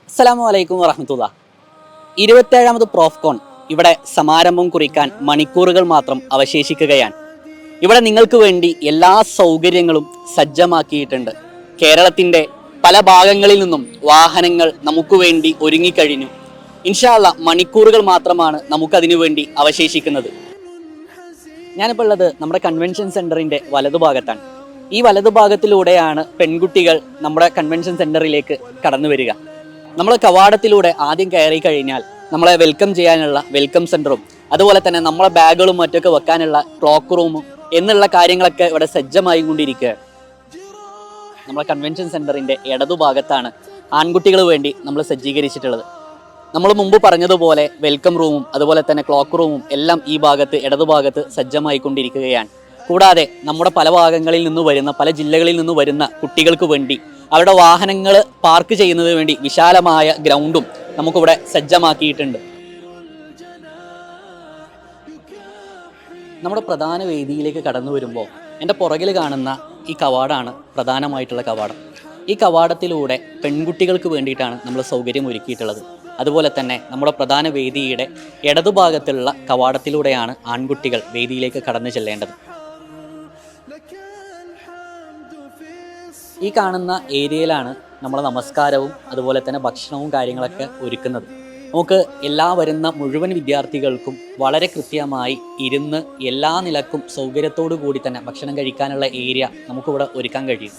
അസ്സലാമു അലൈക്കും വറഹ്മത്തുള്ളാ. 27ാമത് പ്രോഫ്കോൺ ഇവിടെ സമാരംഭം കുറിക്കാൻ മണിക്കൂറുകൾ മാത്രം അവശേഷിക്കുകയാണ്. ഇവിടെ നിങ്ങൾക്ക് വേണ്ടി എല്ലാ സൗകര്യങ്ങളും സജ്ജമാക്കിയിട്ടുണ്ട്. കേരളത്തിൻ്റെ പല ഭാഗങ്ങളിൽ നിന്നും വാഹനങ്ങൾ നമുക്ക് വേണ്ടി ഒരുങ്ങിക്കഴിഞ്ഞു. ഇൻഷാ അല്ലാ മണിക്കൂറുകൾ മാത്രമാണ് നമുക്കതിനു വേണ്ടി അവശേഷിക്കുന്നത്. ഞാനിപ്പോൾ ഉള്ളത് നമ്മുടെ കൺവെൻഷൻ സെൻറ്ററിൻ്റെ വലതുഭാഗത്താണ്. ഈ വലതുഭാഗത്തിലൂടെയാണ് പെൺകുട്ടികൾ നമ്മുടെ കൺവെൻഷൻ സെൻറ്ററിലേക്ക് കടന്നു വരിക. നമ്മൾ കവാടത്തിലൂടെ ആദ്യം കയറി കഴിഞ്ഞാൽ നമ്മളെ വെൽക്കം ചെയ്യാനുള്ള വെൽക്കം സെൻറ്ററും അതുപോലെ തന്നെ നമ്മളെ ബാഗുകളും മറ്റൊക്കെ വെക്കാനുള്ള ക്ലോക്ക് റൂമും എന്നുള്ള കാര്യങ്ങളൊക്കെ ഇവിടെ സജ്ജമായി കൊണ്ടിരിക്കുകയാണ്. നമ്മളെ കൺവെൻഷൻ സെൻറ്ററിൻ്റെ ഇടതുഭാഗത്താണ് ആൺകുട്ടികൾ വേണ്ടി നമ്മൾ സജ്ജീകരിച്ചിട്ടുള്ളത്. നമ്മൾ മുമ്പ് പറഞ്ഞതുപോലെ വെൽക്കം റൂമും അതുപോലെ തന്നെ ക്ലോക്ക് റൂമും എല്ലാം ഈ ഭാഗത്ത് ഇടതുഭാഗത്ത് സജ്ജമായി കൊണ്ടിരിക്കുകയാണ്. കൂടാതെ നമ്മുടെ പല ഭാഗങ്ങളിൽ നിന്ന് വരുന്ന പല ജില്ലകളിൽ നിന്ന് വരുന്ന കുട്ടികൾക്ക് വേണ്ടി അവരുടെ വാഹനങ്ങൾ പാർക്ക് ചെയ്യുന്നതിന് വേണ്ടി വിശാലമായ ഗ്രൗണ്ടും നമുക്കിവിടെ സജ്ജമാക്കിയിട്ടുണ്ട്. നമ്മുടെ പ്രധാന വേദിയിലേക്ക് കടന്നു വരുമ്പോൾ എൻ്റെ പുറകിൽ കാണുന്ന ഈ കവാടമാണ് പ്രധാനമായിട്ടുള്ള കവാടം. ഈ കവാടത്തിലൂടെ പെൺകുട്ടികൾക്ക് വേണ്ടിയിട്ടാണ് നമ്മൾ സൗകര്യം ഒരുക്കിയിട്ടുള്ളത്. അതുപോലെ തന്നെ നമ്മുടെ പ്രധാന വേദിയുടെ ഇടതുഭാഗത്തുള്ള കവാടത്തിലൂടെയാണ് ആൺകുട്ടികൾ വേദിയിലേക്ക് കടന്നു ചെല്ലേണ്ടത്. ഈ കാണുന്ന ഏരിയയിലാണ് നമ്മൾ നമസ്കാരവും അതുപോലെ തന്നെ ഭക്ഷണവും കാര്യങ്ങളൊക്കെ ഒരുക്കുന്നത്. നമുക്ക് എല്ലാ വരുന്ന മുഴുവൻ വിദ്യാർത്ഥികൾക്കും വളരെ കൃത്യമായി ഇരുന്ന് എല്ലാ നിലക്കും സൗകര്യത്തോടു കൂടി തന്നെ ഭക്ഷണം കഴിക്കാനുള്ള ഏരിയ നമുക്കിവിടെ ഒരുക്കാൻ കഴിയും.